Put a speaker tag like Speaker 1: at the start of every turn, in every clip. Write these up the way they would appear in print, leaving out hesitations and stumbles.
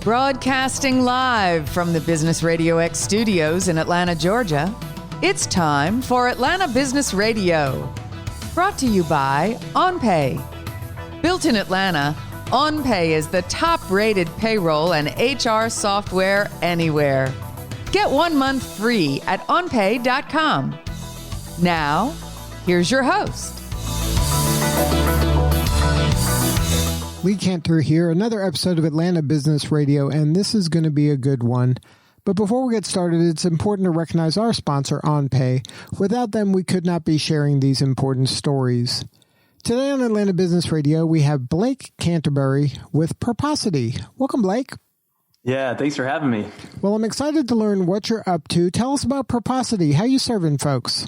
Speaker 1: Broadcasting live from the Business RadioX studios in Atlanta, Georgia, it's time for Atlanta Business Radio. Brought to you by OnPay. Built in Atlanta, OnPay is the top-rated payroll and HR software anywhere. Get 1 month free at onpay.com. Now, here's your host.
Speaker 2: Blake Canterbury here, another episode of Atlanta Business Radio, and this is going to be a good one. But before we get started, it's important to recognize our sponsor, OnPay. Without them, we could not be sharing these important stories. Today on Atlanta Business Radio, we have Blake Canterbury with Purposity. Welcome, Blake.
Speaker 3: Yeah, thanks for having me.
Speaker 2: Well, I'm excited to learn what you're up to. Tell us about Purposity. How you serving folks?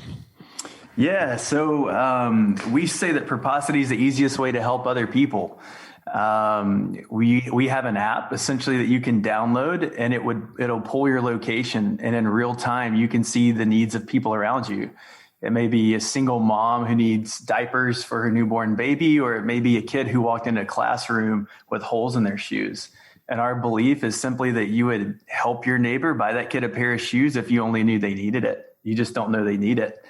Speaker 3: Yeah, so we say that Purposity is the easiest way to help other people. We have an app essentially that you can download, and it'll pull your location, and in real time you can see the needs of people around you. It may be a single mom who needs diapers for her newborn baby, or it may be a kid who walked into a classroom with holes in their shoes. And our belief is simply that you would help your neighbor buy that kid a pair of shoes if you only knew they needed it. You just don't know they need it.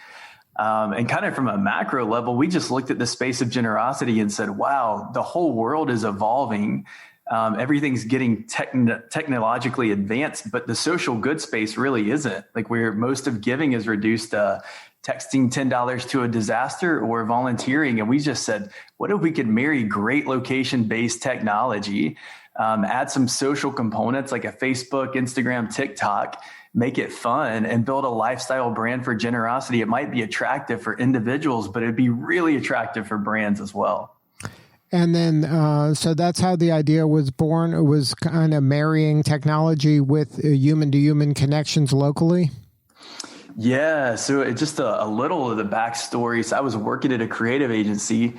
Speaker 3: And kind of from a macro level, we just looked at the space of generosity and said, wow, the whole world is evolving. Everything's getting technologically advanced, but the social good space really isn't. Like most of giving is reduced to texting $10 to a disaster or volunteering. And we just said, what if we could marry great location-based technology, add some social components like a Facebook, Instagram, TikTok, make it fun, and build a lifestyle brand for generosity. It might be attractive for individuals, but it'd be really attractive for brands as well.
Speaker 2: And then, so that's how the idea was born. It was kind of marrying technology with human-to-human connections locally.
Speaker 3: Yeah, so it just a little of the backstory. So I was working at a creative agency,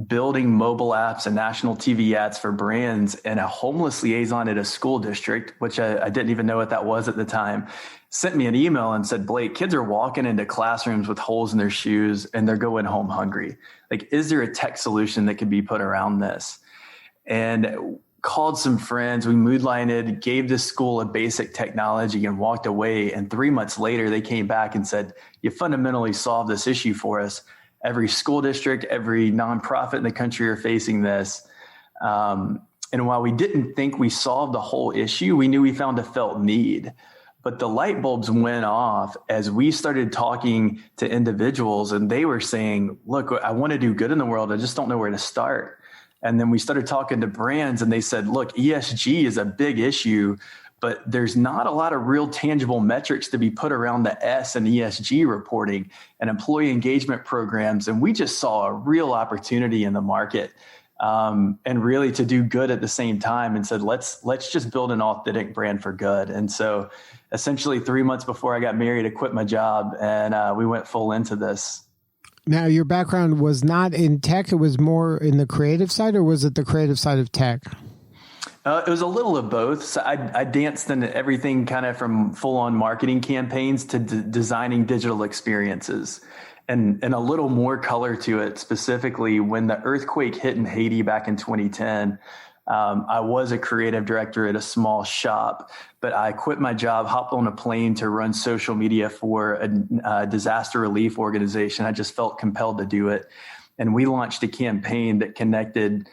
Speaker 3: building mobile apps and national TV ads for brands, and a homeless liaison at a school district, which I didn't even know what that was at the time, sent me an email and said, Blake, kids are walking into classrooms with holes in their shoes and they're going home hungry. Like, is there a tech solution that could be put around this? And called some friends, we moodlighted, gave this school a basic technology and walked away. And 3 months later, they came back and said, you fundamentally solved this issue for us. Every school district, every nonprofit in the country are facing this. And while we didn't think we solved the whole issue, we knew we found a felt need. But the light bulbs went off as we started talking to individuals, and they were saying, look, I want to do good in the world. I just don't know where to start. And then we started talking to brands, and they said, look, ESG is a big issue, but there's not a lot of real tangible metrics to be put around the S and ESG reporting and employee engagement programs. And we just saw a real opportunity in the market, and really to do good at the same time, and said, let's just build an authentic brand for good. And so essentially 3 months before I got married, I quit my job, and we went full into this.
Speaker 2: Now, your background was not in tech. It was more in the creative side, or was it the creative side of tech?
Speaker 3: It was a little of both. So I danced in everything kind of from full-on marketing campaigns to designing digital experiences, and a little more color to it. Specifically, when the earthquake hit in Haiti back in 2010, I was a creative director at a small shop, but I quit my job, hopped on a plane to run social media for a disaster relief organization. I just felt compelled to do it. And we launched a campaign that connected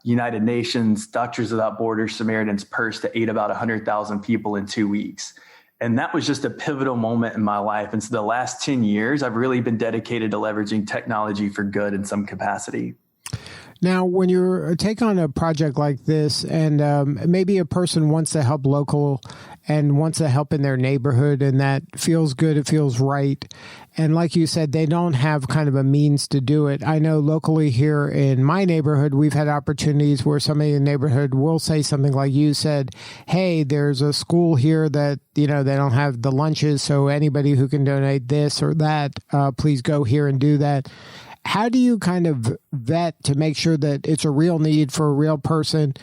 Speaker 3: United Nations, Doctors Without Borders, Samaritan's Purse to aid about 100,000 people in 2 weeks. And that was just a pivotal moment in my life. And so the last 10 years, I've really been dedicated to leveraging technology for good in some capacity.
Speaker 2: Now, when you take on a project like this, and maybe a person wants to help local and wants to help in their neighborhood, and that feels good, it feels right. And like you said, they don't have kind of a means to do it. I know locally here in my neighborhood, we've had opportunities where somebody in the neighborhood will say something like you said, hey, there's a school here that, they don't have the lunches, so anybody who can donate this or that, please go here and do that. How do you kind of vet to make sure that it's a real need for a real person?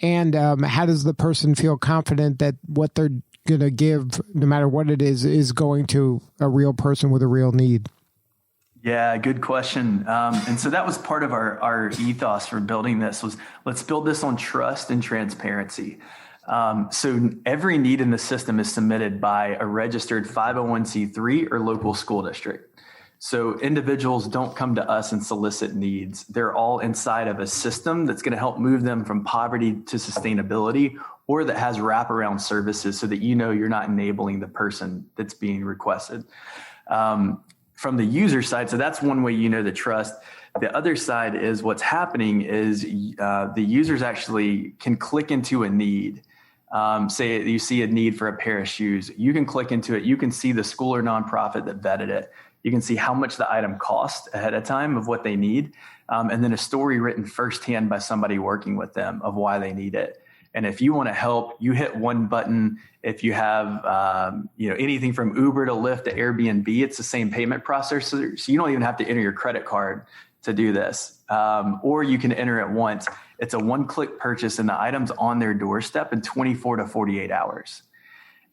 Speaker 2: And how does the person feel confident that what they're going to give, no matter what it is going to a real person with a real need?
Speaker 3: Yeah, good question. And so that was part of our ethos for building this was let's build this on trust and transparency. So every need in the system is submitted by a registered 501c3 or local school district. So individuals don't come to us and solicit needs. They're all inside of a system that's going to help move them from poverty to sustainability, or that has wraparound services so that you're not enabling the person that's being requested. From the user side, so that's one way the trust. The other side is what's happening is the users actually can click into a need. Say you see a need for a pair of shoes. You can click into it. You can see the school or nonprofit that vetted it. You can see how much the item cost ahead of time of what they need. And then a story written firsthand by somebody working with them of why they need it. And if you want to help, you hit one button. If you have, anything from Uber to Lyft to Airbnb, it's the same payment processor. So you don't even have to enter your credit card to do this. Or you can enter it once. It's a one-click purchase and the item's on their doorstep in 24 to 48 hours.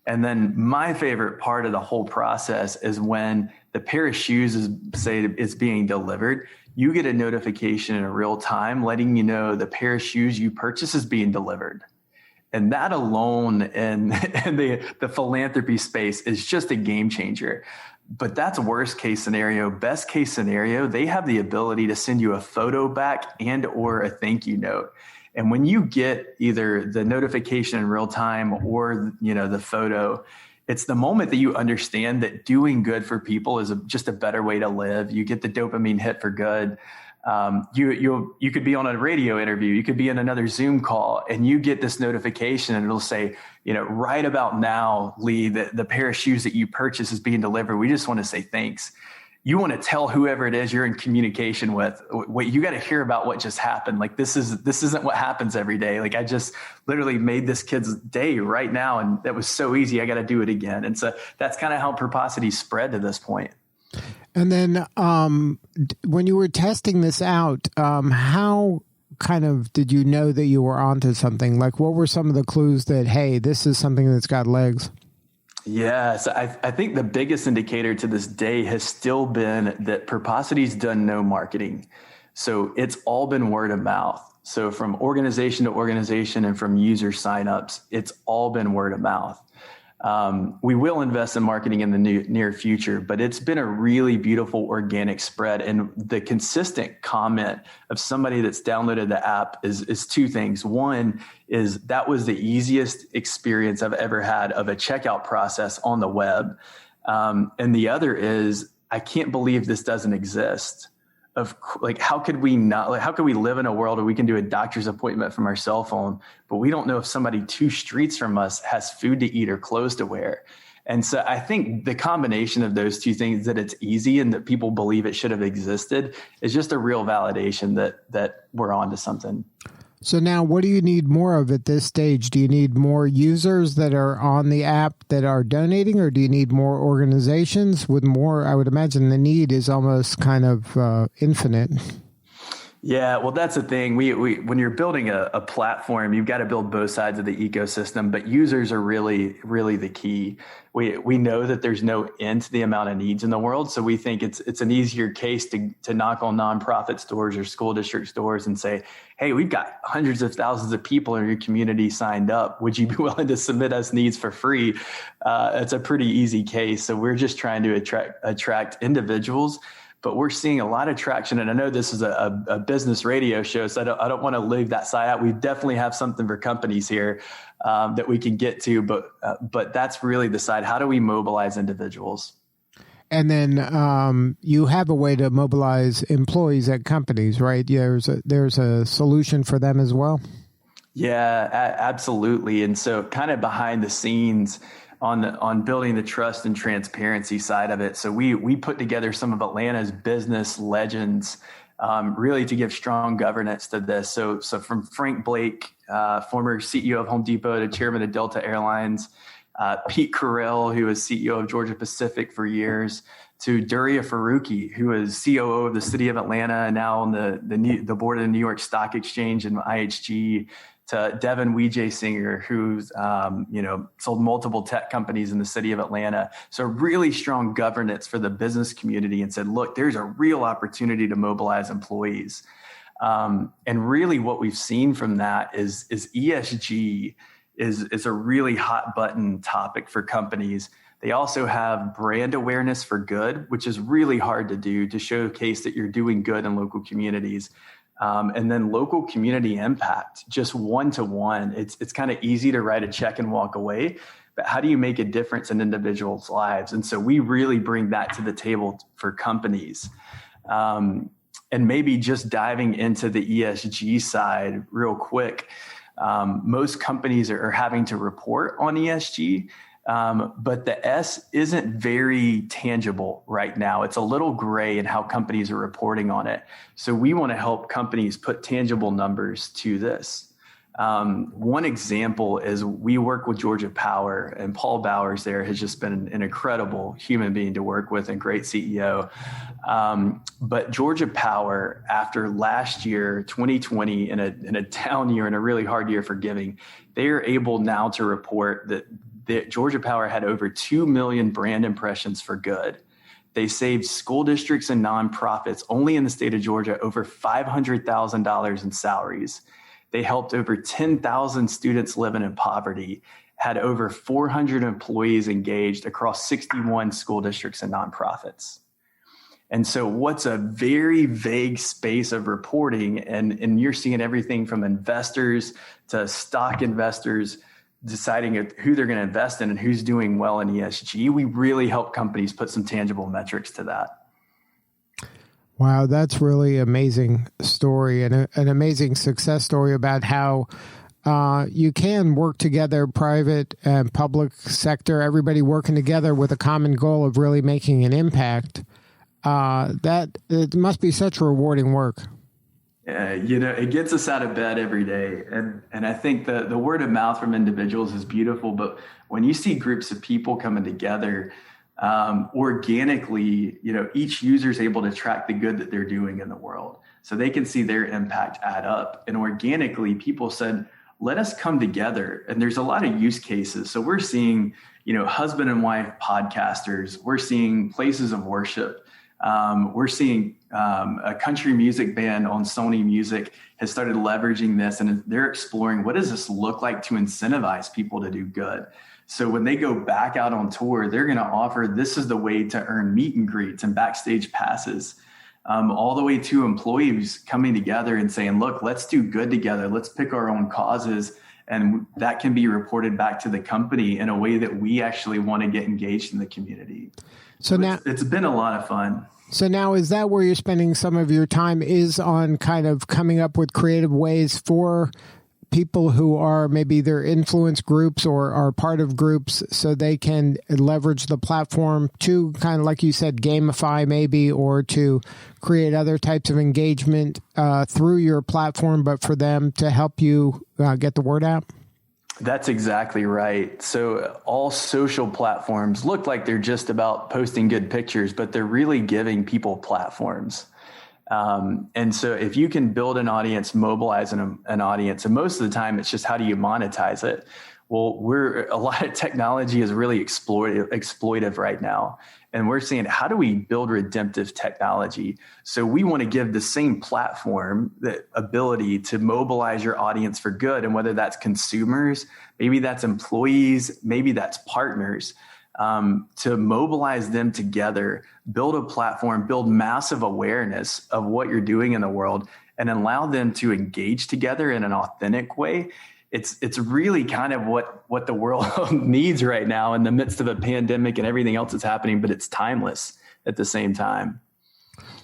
Speaker 3: And then my favorite part of the whole process is when the pair of shoes is being delivered, you get a notification in real time letting you know the pair of shoes you purchase is being delivered. And that alone in the philanthropy space is just a game changer. But that's worst case scenario. Best case scenario, they have the ability to send you a photo back and or a thank you note. And when you get either the notification in real time or the photo, it's the moment that you understand that doing good for people is just a better way to live. You get the dopamine hit for good. You could be on a radio interview, you could be in another Zoom call, and you get this notification, and it'll say, right about now, Lee, the pair of shoes that you purchased is being delivered. We just want to say thanks. You want to tell whoever it is you're in communication with, wait, you got to hear about what just happened. Like this isn't what happens every day. Like I just literally made this kid's day right now, and that was so easy. I got to do it again. And so that's kind of how Purposity spread to this point.
Speaker 2: And then when you were testing this out, how kind of did you know that you were onto something? Like what were some of the clues that, hey, this is something that's got legs?
Speaker 3: Yeah, so I think the biggest indicator to this day has still been that Purposity's done no marketing. So it's all been word of mouth. So from organization to organization and from user signups, it's all been word of mouth. We will invest in marketing in the near future, but it's been a really beautiful organic spread. And the consistent comment of somebody that's downloaded the app is two things. One is that was the easiest experience I've ever had of a checkout process on the web. And the other is, I can't believe this doesn't exist. How could we live in a world where we can do a doctor's appointment from our cell phone, but we don't know if somebody 2 streets from us has food to eat or clothes to wear. And so I think the combination of those two things, that it's easy and that people believe it should have existed, is just a real validation that we're onto something.
Speaker 2: So now what do you need more of at this stage? Do you need more users that are on the app that are donating, or do you need more organizations with more? I would imagine the need is almost kind of infinite.
Speaker 3: Yeah, well, that's the thing. We when you're building a platform, you've got to build both sides of the ecosystem, but users are really, really the key. We know that there's no end to the amount of needs in the world, so we think it's an easier case to knock on nonprofit stores or school district stores and say, hey, we've got hundreds of thousands of people in your community signed up. Would you be willing to submit us needs for free? It's a pretty easy case. So we're just trying to attract individuals. But we're seeing a lot of traction, and I know this is a business radio show, so I don't want to leave that side out. We definitely have something for companies here that we can get to, but that's really the side. How do we mobilize individuals?
Speaker 2: And then you have a way to mobilize employees at companies, right? There's a solution for them as well.
Speaker 3: Yeah, absolutely. And so, kind of behind the scenes, on building the trust and transparency side of it. So we put together some of Atlanta's business legends, really to give strong governance to this. So from Frank Blake, former CEO of Home Depot to chairman of Delta Airlines, Pete Carell, who was CEO of Georgia Pacific for years, to Duria Faruqi, who is COO of the city of Atlanta and now on the board of the New York Stock Exchange and IHG, to Devin Singer, who's sold multiple tech companies in the city of Atlanta. So really strong governance for the business community, and said, look, there's a real opportunity to mobilize employees. And really what we've seen from that is ESG is a really hot button topic for companies. They also have brand awareness for good, which is really hard to do, to showcase that you're doing good in local communities. And then local community impact, just one-to-one. It's kind of easy to write a check and walk away, but how do you make a difference in individuals' lives? And so we really bring that to the table for companies. And maybe just diving into the ESG side real quick. Most companies are having to report on ESG. But the S isn't very tangible right now. It's a little gray in how companies are reporting on it. So we want to help companies put tangible numbers to this. One example is we work with Georgia Power, and Paul Bowers there has just been an incredible human being to work with and great CEO. But Georgia Power, after last year, 2020, in a down year and a really hard year for giving, they are able now to report that Georgia Power had over 2 million brand impressions for good. They saved school districts and nonprofits only in the state of Georgia over $500,000 in salaries. They helped over 10,000 students living in poverty, had over 400 employees engaged across 61 school districts and nonprofits. And so what's a very vague space of reporting, and you're seeing everything from investors to stock investors deciding who they're going to invest in and who's doing well in ESG. We really help companies put some tangible metrics to that.
Speaker 2: Wow, that's really amazing story, and an amazing success story about how you can work together, private and public sector, everybody working together with a common goal of really making an impact. That it must be such rewarding work.
Speaker 3: It gets us out of bed every day. And I think the word of mouth from individuals is beautiful. But when you see groups of people coming together organically, each user is able to track the good that they're doing in the world. So they can see their impact add up. And organically, people said, let us come together. And there's a lot of use cases. So we're seeing, husband and wife podcasters. We're seeing places of worship. We're seeing a country music band on Sony Music has started leveraging this, and they're exploring what does this look like to incentivize people to do good. So when they go back out on tour, they're going to offer this is the way to earn meet and greets and backstage passes, all the way to employees coming together and saying, look, let's do good together. Let's pick our own causes. And that can be reported back to the company in a way that we actually want to get engaged in the community. So now it's been a lot of fun.
Speaker 2: So now is that where you're spending some of your time, is on kind of coming up with creative ways for people who are maybe their influence groups or are part of groups so they can leverage the platform to kind of, like you said, gamify maybe, or to create other types of engagement through your platform, but for them to help you get the word out?
Speaker 3: That's exactly right. So all social platforms look like they're just about posting good pictures, but they're really giving people platforms. And so if you can build an audience, mobilize an audience, and most of the time it's just how do you monetize it? Well, a lot of technology is really exploitive right now. And we're seeing, how do we build redemptive technology? So we want to give the same platform the ability to mobilize your audience for good. And whether that's consumers, maybe that's employees, maybe that's partners, to mobilize them together, build a platform, build massive awareness of what you're doing in the world, and allow them to engage together in an authentic way. It's really kind of what the world needs right now in the midst of a pandemic and everything else that's happening, but it's timeless at the same time.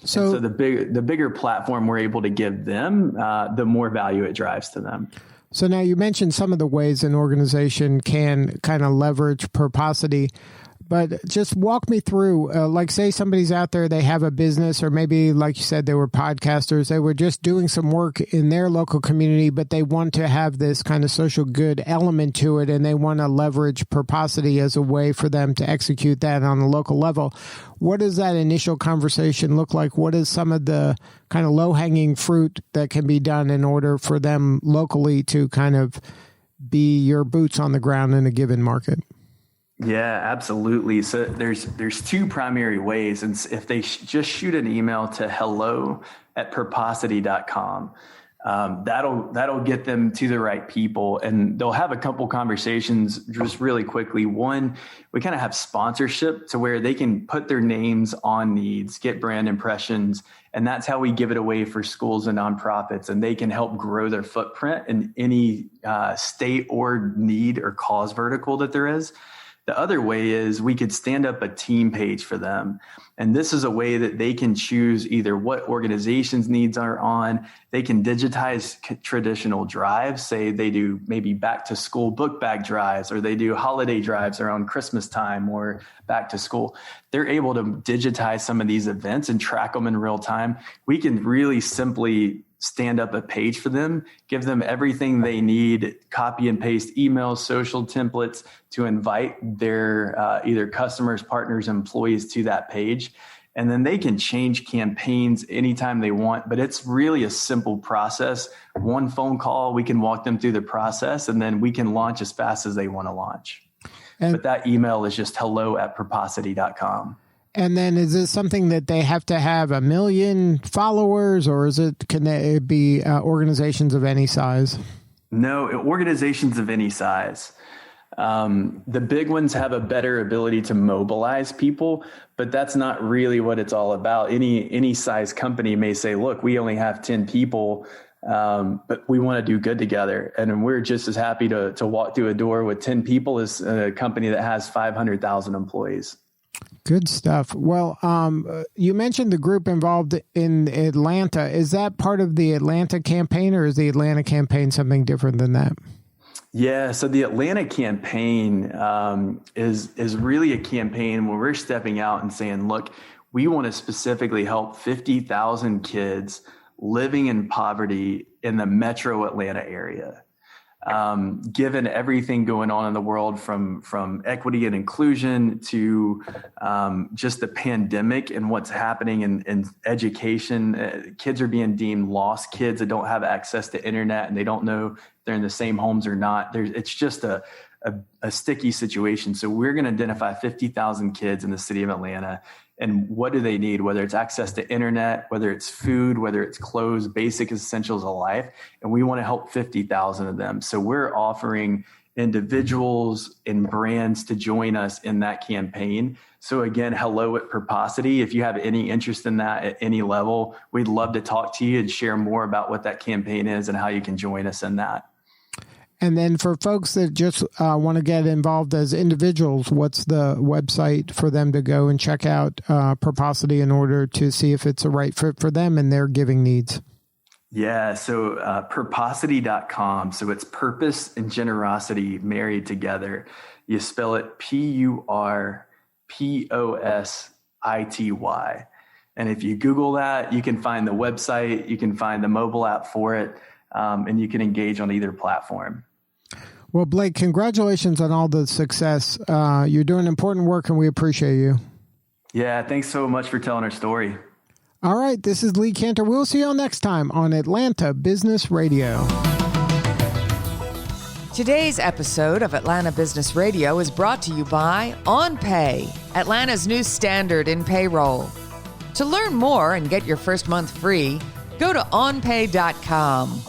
Speaker 3: So the bigger platform we're able to give them, the more value it drives to them.
Speaker 2: So now you mentioned some of the ways an organization can kind of leverage Purposity, but just walk me through, like say somebody's out there, they have a business, or maybe like you said, they were podcasters, they were just doing some work in their local community, but they want to have this kind of social good element to it, and they want to leverage Purposity as a way for them to execute that on a local level. What does that initial conversation look like? What is some of the kind of low-hanging fruit that can be done in order for them locally to kind of be your boots on the ground in a given market?
Speaker 3: Yeah, absolutely. So there's two primary ways. And if they just shoot an email to hello@purposity.com, That'll get them to the right people, and they'll have a couple conversations just really quickly. One, we kind of have sponsorship to where they can put their names on needs, get brand impressions, and that's how we give it away for schools and nonprofits, and they can help grow their footprint in any state or need or cause vertical that there is. The other way is we could stand up a team page for them. And this is a way that they can choose either what organizations' needs are on. They can digitize traditional drives, say they do maybe back to school book bag drives, or they do holiday drives around Christmas time or back to school. They're able to digitize some of these events and track them in real time. We can really simply stand up a page for them, give them everything they need, copy and paste emails, social templates to invite their either customers, partners, employees to that page. And then they can change campaigns anytime they want, but it's really a simple process. One phone call, we can walk them through the process, and then we can launch as fast as they want to launch. But that email is just hello@purposity.com.
Speaker 2: And then is this something that they have to have 1 million followers, or can it be organizations of any size?
Speaker 3: No, organizations of any size. The big ones have a better ability to mobilize people, but that's not really what it's all about. Any size company may say, look, we only have 10 people, but we want to do good together. And we're just as happy to walk through a door with 10 people as a company that has 500,000 employees.
Speaker 2: Good stuff. Well, you mentioned the group involved in Atlanta. Is that part of the Atlanta campaign, or is the Atlanta campaign something different than that?
Speaker 3: Yeah, so the Atlanta campaign is really a campaign where we're stepping out and saying, look, we want to specifically help 50,000 kids living in poverty in the metro Atlanta area. Given everything going on in the world from equity and inclusion to just the pandemic and what's happening in education, kids are being deemed lost kids that don't have access to internet, and they don't know if they're in the same homes or not. It's just a sticky situation. So we're going to identify 50,000 kids in the city of Atlanta. And what do they need, whether it's access to internet, whether it's food, whether it's clothes, basic essentials of life. And we want to help 50,000 of them. So we're offering individuals and brands to join us in that campaign. So again, hello@Purposity. If you have any interest in that at any level, we'd love to talk to you and share more about what that campaign is and how you can join us in that.
Speaker 2: And then for folks that just want to get involved as individuals, what's the website for them to go and check out Purposity in order to see if it's a right fit for them and their giving needs? Yeah,
Speaker 3: so purposity.com. So it's purpose and generosity married together. You spell it PURPOSITY. And if you Google that, you can find the website, you can find the mobile app for it, and you can engage on either platform.
Speaker 2: Well, Blake, congratulations on all the success. You're doing important work, and we appreciate you.
Speaker 3: Yeah, thanks so much for telling our story.
Speaker 2: All right, this is Lee Cantor. We'll see you all next time on Atlanta Business Radio.
Speaker 1: Today's episode of Atlanta Business Radio is brought to you by OnPay, Atlanta's new standard in payroll. To learn more and get your first month free, go to onpay.com.